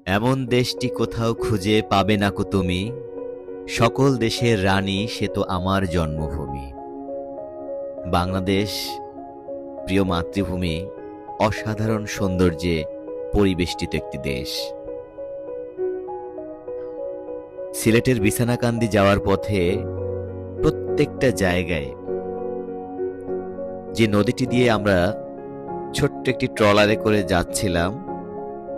এমন দেশটি কোথাও খুঁজে পাবে না কো তুমি, সকল দেশের রানী সে তো আমার জন্মভূমি। বাংলাদেশ প্রিয় মাতৃভূমি, অসাধারণ সৌন্দর্যে পরিবেষ্টিত একটি দেশ। সিলেটের বিছানাকান্দি যাওয়ার পথে প্রত্যেকটা জায়গায় যে নদীটি দিয়ে আমরা ছোট্ট একটি ট্রলারে করে যাচ্ছিলাম,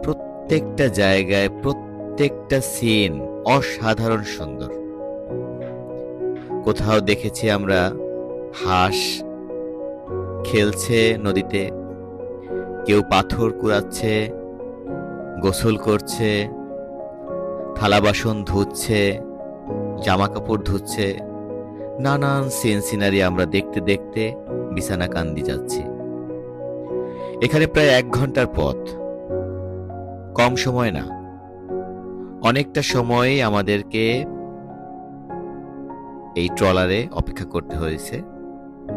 প্রত্যেকটা জায়গায় প্রত্যেকটা সিন অসাধারণ সুন্দর। কোথাও দেখেছি আমরা হাঁস খেলছে নদীতে, কেউ পাথর কুড়াচ্ছে, গোসল করছে, থালা বাসন ধুচ্ছে, জামা কাপড় ধুচ্ছে। নানান সিনারি আমরা দেখতে দেখতে বিছানাকান্দি যাচ্ছি। এখানে প্রায় 1 ঘন্টার পথ, কম সময় না, অনেকটা সময় আমাদেরকে এই ট্রলারে অপেক্ষা করতে হয়েছে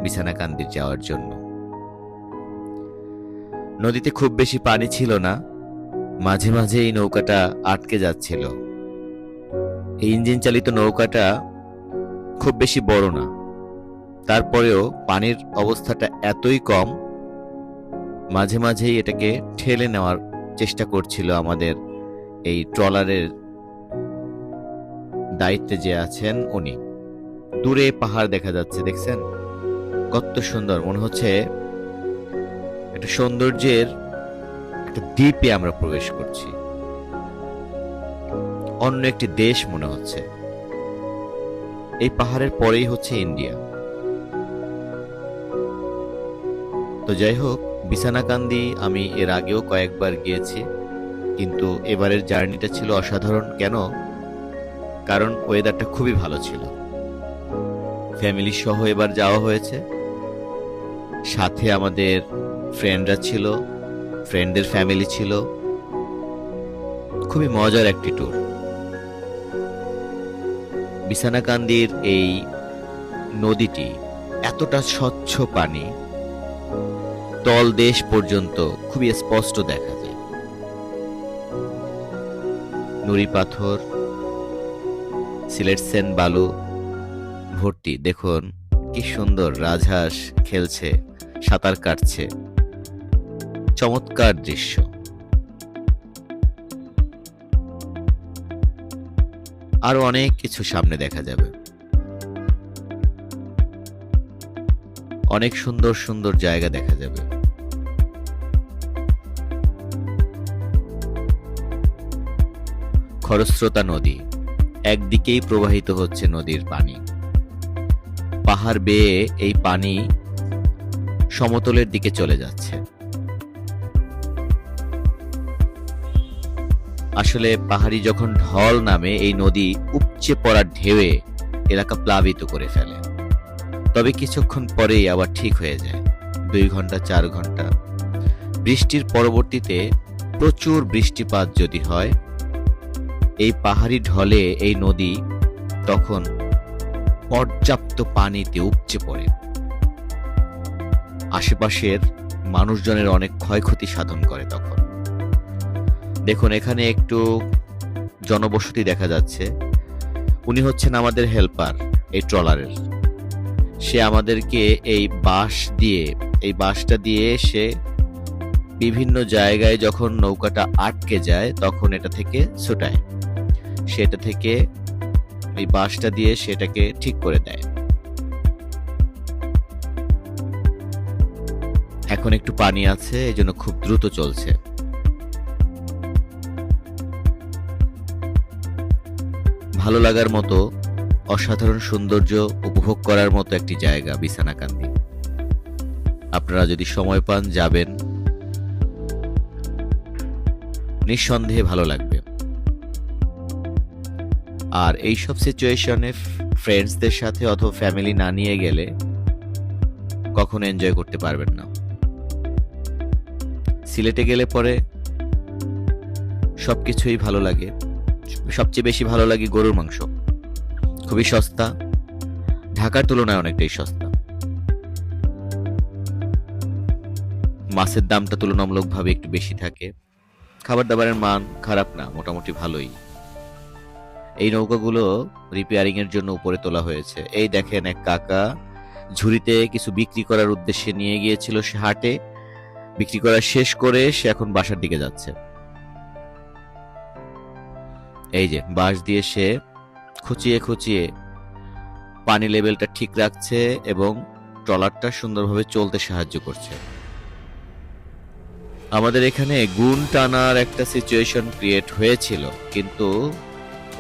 বিছানাকান্দি যাওয়ার জন্য। নদীতে খুব বেশি পানি ছিল না, মাঝে মাঝে এই নৌকাটা আটকে যাচ্ছিল। এই ইঞ্জিন চালিত নৌকাটা খুব বেশি বড় না, তারপরেও পানির অবস্থাটা এতই কম, মাঝে মাঝেই এটাকে ঠেলে নেওয়ার চেষ্টা করছিল আমাদের এই ট্রলারের দায়িত্বে যে আছেন উনি। দূরে পাহাড় দেখা যাচ্ছে, দেখছেন কত সুন্দর, মনে হচ্ছে একটা সৌন্দর্যের একটা দ্বীপে আমরা প্রবেশ করছি, অন্য একটি দেশ মনে হচ্ছে। এই পাহাড়ের পরেই হচ্ছে ইন্ডিয়া। তো যাই হোক, বিছানাকান্দি আমি এর আগেও কয়েকবার গিয়েছি, কিন্তু এবারের জার্নিটা ছিল অসাধারণ। কেন? কারণ ওয়েদারটা খুবই ভালো ছিল। ফ্যামিলি সহ এবার যাওয়া হয়েছে, সাথে আমাদের ফ্রেন্ডরা ছিল, ফ্রেন্ডদের ফ্যামিলি ছিল। খুবই মজার একটি ট্যুর। বিছানাকান্দির এই নদীটি এতটা স্বচ্ছ পানি, তলদেশ পর্যন্ত খুবই স্পষ্ট দেখা যায়। নুড়ি পাথর, সিলেট সেন বালু ভর্তি। দেখুন কি সুন্দর, রাজহাঁস খেলছে, সাঁতার কাটছে, চমৎকার দৃশ্য। আরো অনেক কিছু সামনে দেখা যাবে, অনেক সুন্দর সুন্দর জায়গা দেখা যাবে। খরস্রোতা নদী, একদিকেই প্রবাহিত হচ্ছে নদীর পানি। পাহাড় বেয়ে এই পানি সমতলের দিকে চলে যাচ্ছে। আসলে পাহাড়ি যখন ঢল নামে, এই নদী উপচে পড়া ঢেউয়ে এলাকা প্লাবিত করে ফেলে, তবে কিছুক্ষণ পরেই আবার ঠিক হয়ে যায়। 2 ঘন্টা 4 ঘন্টা বৃষ্টির পরবর্তীতে প্রচুর বৃষ্টিপাত যদি হয়, এই পাহাড়ি ঢলে এই নদী তখন পর্যাপ্ত পানিতে উপচে পড়ে, আশেপাশের মানুষজনের অনেক ক্ষয়ক্ষতি সাধন করে। তখন দেখুন এখানে একটু জনবসতি দেখা যাচ্ছে। উনি হচ্ছেন আমাদের হেল্পার এই ট্রলারের। সে আমাদেরকে এই বাঁশটা দিয়ে সে বিভিন্ন জায়গায় যখন নৌকাটা আটকে যায় তখন এটা থেকে ছুটায়, সেটা থেকে এই বাঁশটা দিয়ে সেটাকে ঠিক করে দেয়। এখন একটু পানি আছে, এই জন্য খুব দ্রুত চলছে। ভালো লাগার মতো, অসাধারণ সৌন্দর্য উপভোগ করার মতো একটি জায়গা বিছানাকান্দি। আপনারা যদি সময় পান যাবেন, নিঃসন্দেহে ভালো লাগবে। আর এইসব সিচুয়েশনে ফ্রেন্ডসদের সাথে অথবা ফ্যামিলি না নিয়ে গেলে কখনো এনজয় করতে পারবেন না। সিলেটে গেলে পরে সবকিছুই ভালো লাগে। সবচেয়ে বেশি ভালো লাগে গরুর মাংস, খুবই সস্তা, ঢাকার তুলনায় অনেকটাই সস্তা। মাছের দামটা তুলনামূলকভাবে একটু বেশি থাকে, খাবার দাবারের মান খারাপ না, মোটামুটি ভালোই। এই নৌকাগুলো রিপেয়ারিং এর জন্য উপরে তোলা হয়েছে। এই দেখেন এক কাকা ঝুড়িতে কিছু বিক্রি করার উদ্দেশ্যে নিয়ে গিয়েছিল সে হাটে, বিক্রি করা শেষ করে সে এখন বাসার দিকে যাচ্ছে। এই যে বাঁশ দিয়ে সে খুঁচিয়ে খুঁচিয়ে পানি লেভেলটা ঠিক রাখছে এবং ট্রলারটা সুন্দরভাবে চলতে সাহায্য করছে। আমাদের এখানে গুণ টানার একটা সিচুয়েশন ক্রিয়েট হয়েছিল, কিন্তু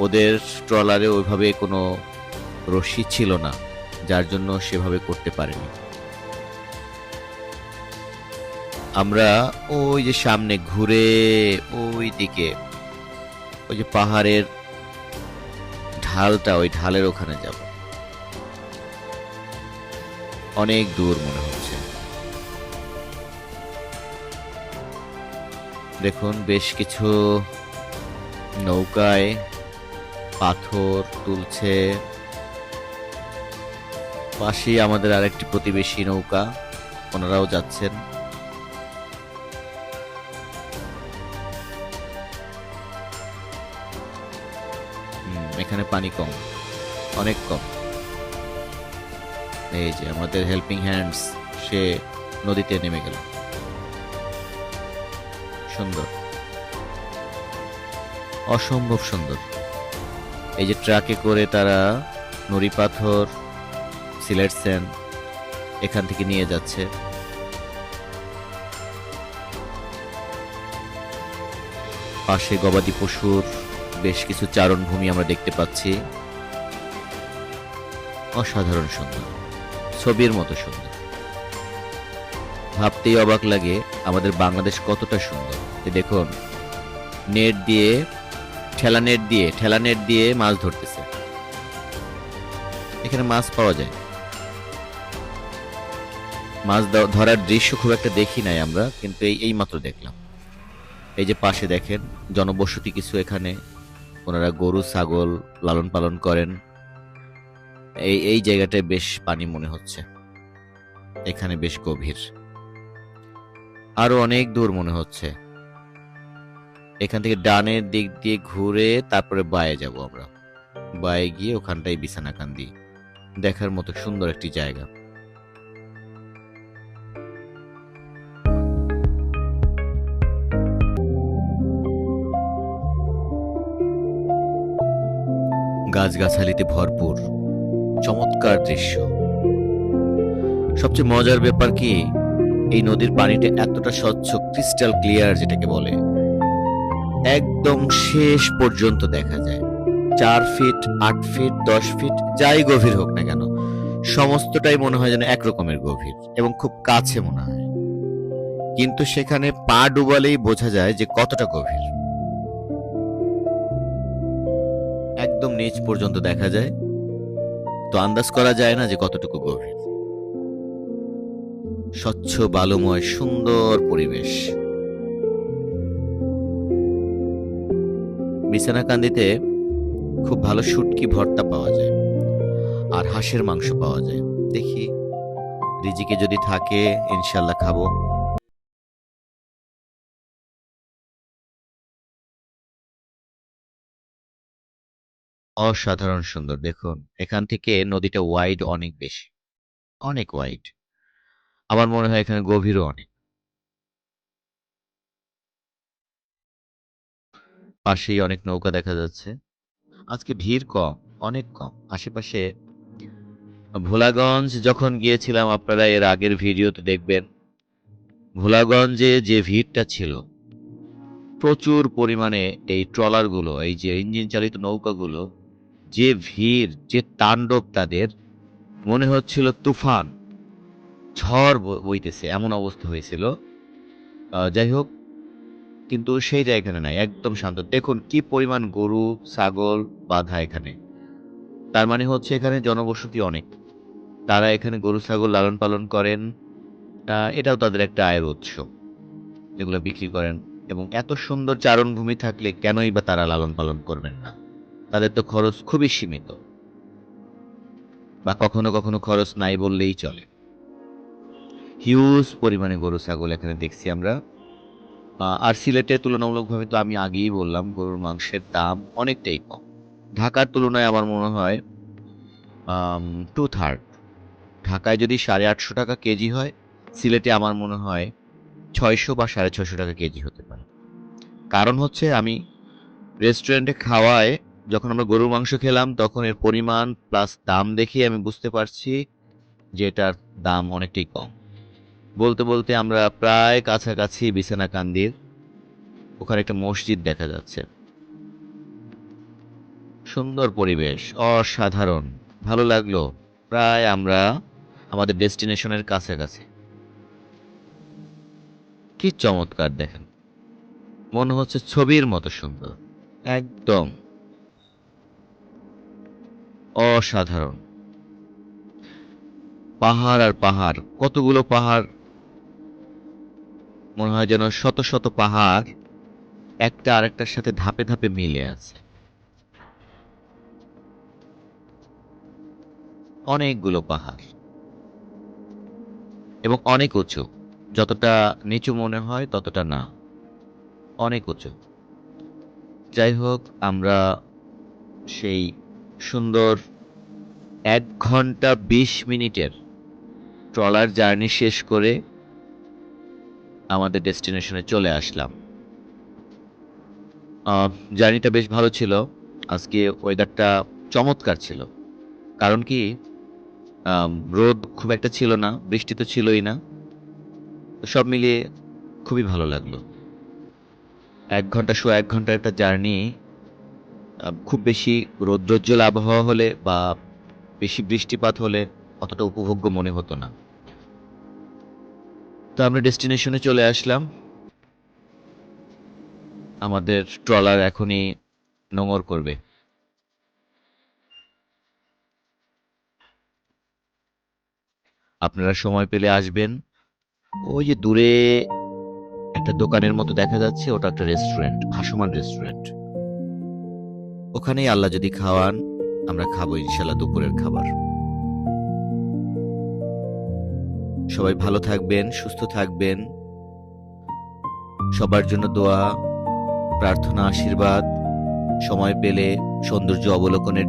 ওদের ট্রলারে ওইভাবে কোনো রশি ছিল না, যার জন্য সেভাবে করতে পারেনি। আমরা ওই যে সামনে ঘুরে ওই দিকে ওই যে পাহাড়ের ঢালটা, ওই ঢালের ওখানে যাব। অনেক দূর মনে হচ্ছে। দেখুন বেশ কিছু নৌকায় পাথর তুলছে। পাশেই আমাদের আরেকটি প্রতিবেশী নৌকা, ওনারাও যাচ্ছেন। এখানে পানি কম, অনেক কম। এই যে আমাদের হেল্পিং হ্যান্ডস, সে নদীতে নেমে গেল। সুন্দর, অসম্ভব সুন্দর। এই যে ট্রাকে করে তারা নুড়ি পাথর, সিলেট স্যান্ড এখান থেকে নিয়ে যাচ্ছে। পাশে গবাদি পশুর বেশ কিছু চারণভূমি আমরা দেখতে পাচ্ছি। অসাধারণ সুন্দর, ছবির মতো সুন্দর। ভাবতেই অবাক লাগে আমাদের বাংলাদেশ কতটা সুন্দর। দেখুন নেট দিয়ে, ঠেলা নেট দিয়ে মাছ ধরতেছে। এখানে মাছ পাওয়া যায়। মাছ ধরার দৃশ্য খুব একটা দেখি নাই আমরা, কিন্তু এই মাত্র দেখলাম। এই যে পাশে দেখেন জনবসতি কিছু, এখানে ওনারা গরু ছাগল লালন পালন করেন। এই জায়গাটায় বেশ পানি মনে হচ্ছে, এখানে বেশ গভীর। আরো অনেক দূর মনে হচ্ছে। এখান থেকে ডানের দিক দিয়ে ঘুরে তারপরে বায়ে যাব আমরা। বায়ে গিয়ে ওখানটাই বিছানাকান্দি, দেখার মতো সুন্দর একটি জায়গা। গাছগাছালিতে ভরপুর, চমৎকার দৃশ্য। সবচেয়ে মজার ব্যাপার কি, এই নদীর পানিটা এতটা স্বচ্ছ, ক্রিস্টাল ক্লিয়ার যেটাকে বলে, একদম শেষ পর্যন্ত দেখা যায়। 4 ফিট, 8 ফিট, 10 ফিট, যাই গভীর হোক না কেন, সমস্তটাই মনে হয় যেন একরকমের গভীর এবং খুব কাছে মনে হয়। কিন্তু সেখানে পা ডুবালেই বোঝা যায় যে কতটা গভীর। একদম নিচ পর্যন্ত দেখা যায়, তো আন্দাজ করা যায় না যে কতটুকু গভীর। স্বচ্ছ বালুময় সুন্দর পরিবেশ। বিছানাকান্দিতে খুব ভালো শুটকি ভর্তা পাওয়া যায় আর হাঁসের মাংস পাওয়া যায়। দেখি রিজিকে যদি থাকে ইনশাল্লাহ খাবো। অসাধারণ সুন্দর। দেখুন এখান থেকে নদীটা ওয়াইড অনেক বেশি, অনেক ওয়াইড। আমার মনে হয় এখানে গভীরও অনেক। পাশেই অনেক নৌকা দেখা যাচ্ছে। আজকে ভিড় কম, অনেক কম। আশেপাশে ভোলাগঞ্জ যখন গিয়েছিলাম, আপনারা এর আগের ভিডিওতে দেখবেন, ভোলাগঞ্জে যে ভিড়টা ছিল, প্রচুর পরিমাণে এই ট্রলারগুলো, এই যে ইঞ্জিন চালিত নৌকাগুলো, যে ভিড়, যে তাণ্ডব তাদের, মনে হচ্ছিল তুফান, ঝড় বইতেছে এমন অবস্থা হয়েছিল। যাই হোক, কিন্তু সেই জায়গাটা নাই, একদম শান্ত। দেখুন কি পরিমাণ গরু ছাগল বাঁধা এখানে, তার মানে হচ্ছে এখানে জনবসতি অনেক। তারা এখানে গরু ছাগল লালন পালন করেন, এটাও তাদের একটা আয়ের উৎস, এগুলো বিক্রি করেন। এবং এত সুন্দর চারণভূমি থাকলে কেনই বা তারা লালন পালন করবেন না? তাদের তো খরচ খুবই সীমিত, বা কখনো কখনো খরচ নাই বললেই চলে। হিউজ পরিমাণে গরু ছাগল এখানে দেখছি আমরা। আর সিলেটে তুলনামূলকভাবে তো আমি আগেই বললাম গরুর মাংসের দাম অনেকটাই কম। ঢাকার তুলনায় আমার মনে হয় টু থার্ড। ঢাকায় যদি 850 টাকা কেজি হয়, সিলেটে আমার মনে হয় 600 বা 650 টাকা কেজি হতে পারে। কারণ হচ্ছে আমি রেস্টুরেন্টে খাওয়ায় যখন আমরা গরুর মাংস খেলাম তখন এর পরিমাণ প্লাস দাম দেখে আমি বুঝতে পারছি যে এটার দাম অনেকটাই কম। বলতে বলতে আমরা প্রায় কাছাকাছি বিছানাকান্দির। ওখানে একটা মসজিদ দেখা যাচ্ছে, সুন্দর পরিবেশ, অসাধারণ ভালো লাগলো। প্রায় আমরা আমাদের ডেস্টিনেশনের কাছাকাছি। কি চমৎকার দেখেন, মনে হচ্ছে ছবির মতো সুন্দর, একদম অসাধারণ। পাহাড় আর পাহাড়, কতগুলো পাহাড়, মনে হয় যেন শত শত পাহাড় একটা আরেকটার সাথে ধাপে ধাপে মিলে আছে। অনেকগুলো পাহাড় এবং অনেক উঁচু। যতটা নিচু মনে হয় ততটা না, অনেক উঁচু। যাই হোক, আমরা সেই সুন্দর 1 ঘন্টা 20 মিনিটের ট্রলার জার্নি শেষ করে আমাদের ডেস্টিনেশনে চলে আসলাম। জার্নিটা বেশ ভালো ছিল। আজকে ওয়েদারটা চমৎকার ছিল। কারণ কি, রোদ খুব একটা ছিল না, বৃষ্টি তো ছিলই না। তো সব মিলিয়ে খুবই ভালো লাগলো। 1 ঘন্টা, সোয়া 1 ঘন্টার একটা জার্নি, খুব বেশি রৌদ্রোজ্জ্বল আবহাওয়া হলে বা বেশি বৃষ্টিপাত হলে অতটা উপভোগ্য মনে হতো না। তো আমরা ডেস্টিনেশনে চলে আসলাম। আমাদের ট্রলার এখনই নোঙর করবে। আপনারা সময় পেলে আসবেন। ওই যে দূরে একটা দোকানের মতো দেখা যাচ্ছে, ওটা একটা রেস্টুরেন্ট, ভাসমান রেস্টুরেন্ট। ওখানেই আল্লাহ যদি খাওয়ান আমরা খাবো ইনশাল্লাহ দুপুরের খাবার। সবাই ভালো থাকবেন, সুস্থ থাকবেন। সবার জন্য দোয়া, প্রার্থনা, আশীর্বাদ। সময় পেলে সৌন্দর্য অবলোকনের